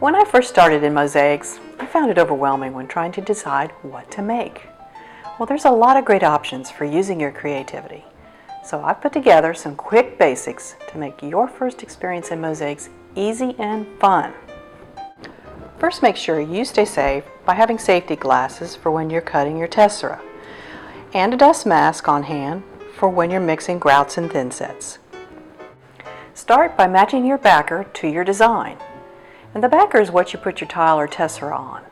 When I first started in mosaics, I found it overwhelming when trying to decide what to make. Well, there's a lot of great options for using your creativity. So I've put together some quick basics to make your first experience in mosaics easy and fun. First, make sure you stay safe by having safety glasses for when you're cutting your tessera, and a dust mask on hand for when you're mixing grouts and thin sets. Start by matching your backer to your design. And the backer is what you put your tile or tessera on.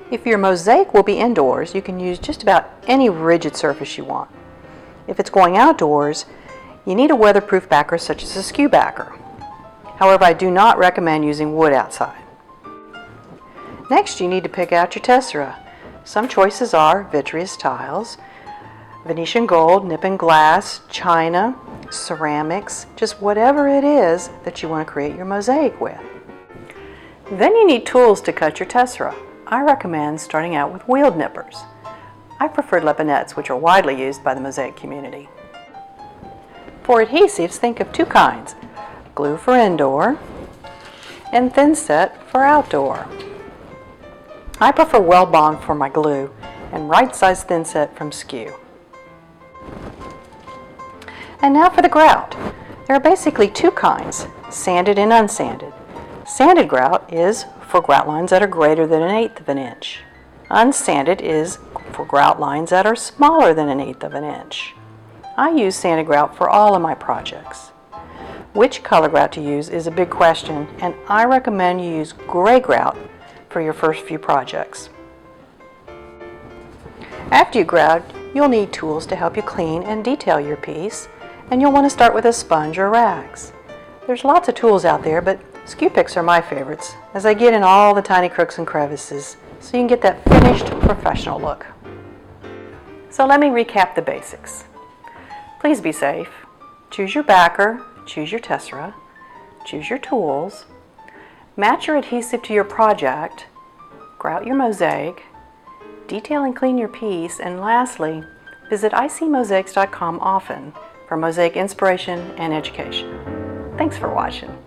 If your mosaic will be indoors, you can use just about any rigid surface you want. If it's going outdoors, you need a weatherproof backer such as a skew backer. However, I do not recommend using wood outside. Next, you need to pick out your tessera. Some choices are vitreous tiles, Venetian gold, nippon glass, china, ceramics, just whatever it is that you want to create your mosaic with. Then you need tools to cut your tessera. I recommend starting out with wheeled nippers. I prefer leponettes, which are widely used by the mosaic community. For adhesives, think of two kinds: glue for indoor and thin set for outdoor. I prefer well bond for my glue and right size thin set from Skew. And now for the grout. There are basically two kinds, sanded and unsanded. Sanded grout is for grout lines that are greater than 1/8 of an inch. Unsanded is for grout lines that are smaller than 1/8 of an inch. I use sanded grout for all of my projects. Which color grout to use is a big question, and I recommend you use gray grout for your first few projects. After you grout, you'll need tools to help you clean and detail your piece, and you'll want to start with a sponge or rags. There's lots of tools out there, but skew picks are my favorites, as I get in all the tiny crooks and crevices, so you can get that finished professional look. So let me recap the basics. Please be safe. Choose your backer, choose your tessera, choose your tools, match your adhesive to your project, grout your mosaic, detail and clean your piece, and lastly, visit I-C-Mosaics.com often for mosaic inspiration and education. Thanks for watching.